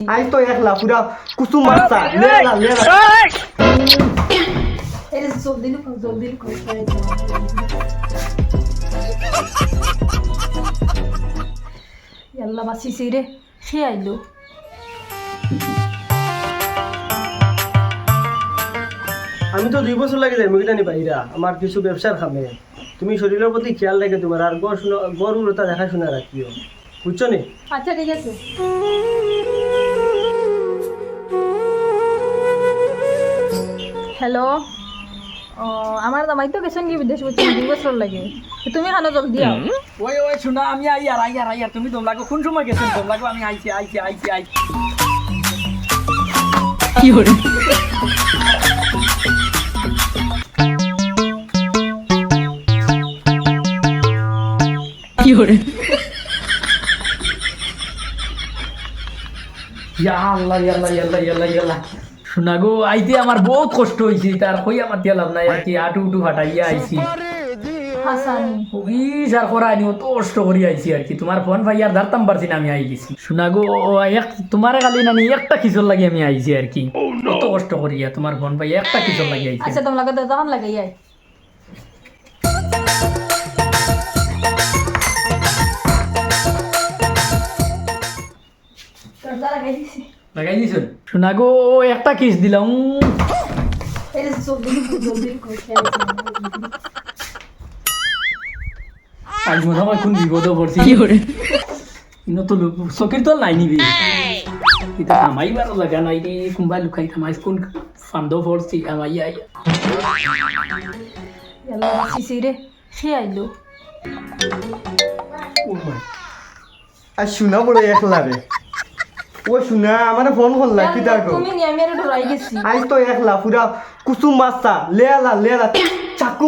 I তো একলা পুরা কুসুম মারতা লেলা লেলা এর জলদি লুকাও ইয়াল্লা বাঁচিছি রে সে আইলো আমি তো 2 বছর লাগে যাই মুগিটানি বাইরা আমার কিছু ব্যবসার খামে তুমি শরীরের প্রতি খেয়াল রেখে তোমার আর গরুরতা দেখাশোনা রাখিও বুঝছো নি? আচ্ছা ঠিক আছে হ্যালো আমার জামাই তো গেছেন কি বিদেশ বলছি 2 বছর লাগে তুমি খানো জলদি আও ওই ওই শোনা আমি আইয়ার তুমি দম লাগো কোন সময় গেছেন দম লাগো আমি আইছি কি হরে কি হরে ইয়াল্লা শোনা গো আইতে আমার বহুত কষ্ট হয়েছে তার কই আমার দিয়া লাভ নাই আর কি আটু উটু ফাটাইয়া আইছি হাসানি খুবই আর করা আইনি অত কষ্ট করি আইছি আর কি তোমার ফোন ভাই আর ধরতাম পারছি না আমি আই গেছি শোনা গো তোমার খালি নানি একটা কিশোর লাগি আমি আইছি আর কি অত কষ্ট করিয়া তোমার ফোন ভাই একটা কিশোর লাগি আইছি আচ্ছা তোমার লাগে দাম লাগে ইয়াই দরজা লাগাই দিছি লাগাই দিছুন শোনা গো একটা কিস দিলাম এর জলদি আজ মনে হয় কোন বিপদ পড়ছি কি করে ইনো তো চকির তো নাই নিবি এটা আমাইবার লাগা নাই রে কুম্বা লুকাই থামাইস কোন ফান্দ পড়ছি আমাই আই ইয়াল্লা বাঁচিছি রে সে আইলো ও ভাই আর শোনা বড় একলা রে ও শোনা আমার ফোন করলা কি দেখো তুমি নিয়ে আমি ডরাই গেছি আই তো একলা পুরা কুসুম মারতা লেলা লেলা চাকু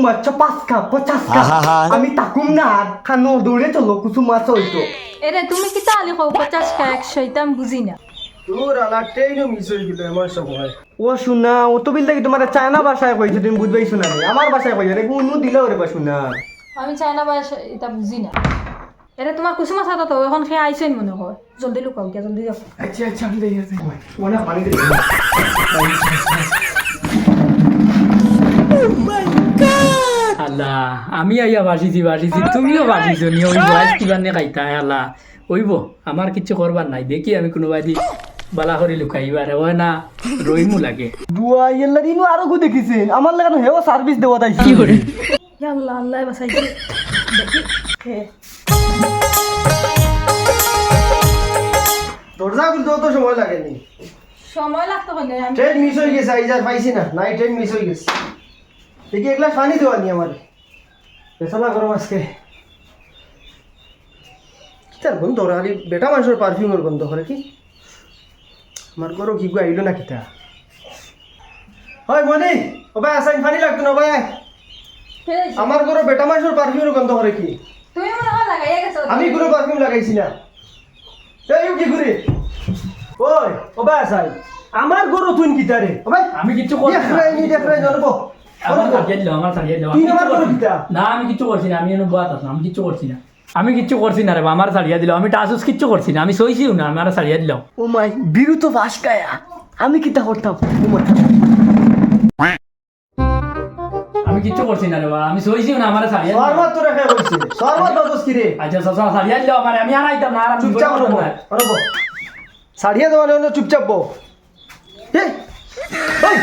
মার চপাসকা 50 কা আমি তাকুম না খানো দৌড়ে চলো কুসুম মাছ হইতো এরে তুমি কি তাহলে খাও 50 কা 100 এটা আমি বুঝি না তোর আলা ট্রেনও মিস হয়ে গেল আমার সময় ও শোনা ও তো বিল লাগি তোমার চায়না ভাষায় কইছে তুমি বুঝবাই শোনা নাই আমার ভাষায় কইছে রে কোন দিলে ওরে বা শোনা আমি চাইনা ভাষা এটা বুঝি না এরে তোমার কুসুমা সাথে তো এখন সে আইছেন মনে হয় জলদি লুকাও কে জলদি যাও আচ্ছা আমি দেখি আছে ওনা পানি দে আল্লাহ আমি আইয়া বাসিছি তুমিও বাসিছো নি ওই বয়স কিবানে খাইতা আল্লাহ ওইব আমার কিছু করবার নাই দেখি আমি কোনো বাদি বালা করে লুকাইবার হয় না রইমু লাগে দুয়া ইল্লা দিনু আরো কো দেখিছেন আমার লাগানো হেও সার্ভিস দেওয়া তাই কি করে ইয়া আল্লাহ আল্লাহ বাসাইছে দেখি হে দরজা খুলতে তো সময় লাগেনি সময় লাগতো না আমি ট্রেন মিস হয়ে গেছে আইজার পাইছি না নাই ট্রেন মিস হয়ে গেছে দেখি এক গ্লাস পানি দেওয়া নি আমার পেছলা গরম আজকে কি তার গন্ধ ওরা খালি বেটা মানুষের পারফিউমের গন্ধ করে কি আমার গরো কি গো আইলো না কিতা হয় মনি ও ভাই আসাইন পানি লাগতো না ভাই আমার গরো বেটা মানুষের পারফিউমের গন্ধ করে কি তুমি মনে হয় লাগাইয়া গেছো আমি কোনো পারফিউম লাগাইছি না এই কি করে ওই ও ভাই আসাই আমার গরো তুই কিতারে ও ভাই আমি কিছু করছি দেখরাই জানবো আমার সারিয়ে দাও তুই আমার গরো কিতা না আমি কিছু করছি না আমি এনে বাত আছি আমি কিছু করছি না রে আমার সারিয়া দিল আমি টাসুস কিচ্ছু করছি না আমি সইছিও না আমার সারিয়া দিলাম ও মাই বিরু তো ভাসকায়া আমি কিতা করতাম ও মাই আমি কিচ্ছু করছি না রে বা আমি সইছিও না আমার সারিয়া সরবত তো রেখে কইছে সরবত দোস কি রে আচ্ছা সারিয়া দিল আমার আমি আর আইতাম না আর আমি চুপচাপ রবো রবো সাড়িয়ে দেওয়া হলো চুপচাপ বো এই ওই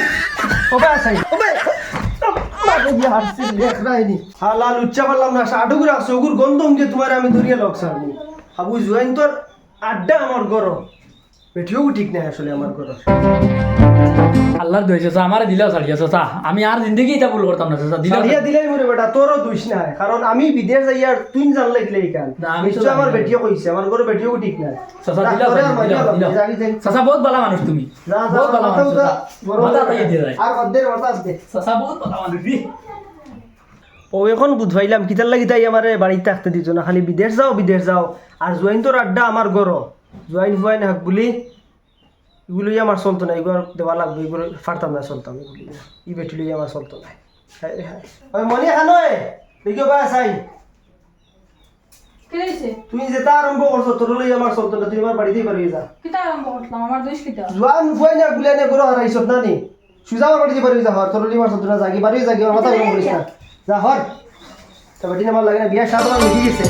ও ভাই আসাই ও ভাই মারে বিহার সে দেখরাই নি হালাল উচ্চা পারলাম না সাডুগুর আছে ওগুর গন্ধ যে তোমার আমি ধরিয়ে লকসানি হাবু জুয়াইন তোর আড্ডা আমার গরো বেঠিও ঠিক নাই আসলে আমার গরো আল্লাহর দইছে আমার দিলাও সারিয়া চাচা আমি আর জিন্দগি এটা ভুল করতাম না চাচা সারিয়া দিলাই মরে বেটা তোরও দুইশ নাই কারণ আমি বিদেশ যাই আর তুই জানলে গেলে কেন না, আমি তো নিশ্চয় আমার জানি না। বেটিও কইছে আমার গরো বেটিও ঠিক নাই চাচা দিলাও চাচা বহুত ভালো মানুষ তুমি বহুত ভালো মানুষ মাথা তাই দিয়ে যায় আর অর্ধের কথা আছে চাচা বহুত ভালো মানুষ ও এখন বুঝবাইলাম কিতার লাগি তাই আমার বাড়িতে থাকতে দিত না খালি বিদেশ যাও আর জোয়াইন তোর আড্ডা আমার গরো জোয়াইন ফুয়াইন হাক বলি এগুলোই আমার চলতো না এগুলো দেওয়া লাগবে এগুলো ফারতাম না চলতাম এগুলি ই বেটিলি আমার চলতো না ওই মনি খানো দেখিও বা চাই কি হয়েছে তুমি যেটা আরম্ভ করছো তোর লই আমার চলতো না, তুমি আমার বাড়িতেই পারবি যা। কিতা আরম্ভ করলাম আমার দোষ কিতা জোয়ান ফুয়াই না গুলাই না করে হারাইছ না নি, সুজা আমার বাড়িতে পারবি যা, হর তোর লই আমার চলতো না, জাগি পারবি জাগি, আমার মাথা গরম করিস না, যা হর। তা বাটি আমার লাগে না, বিয়ার সাথে আমার মিটি গেছে।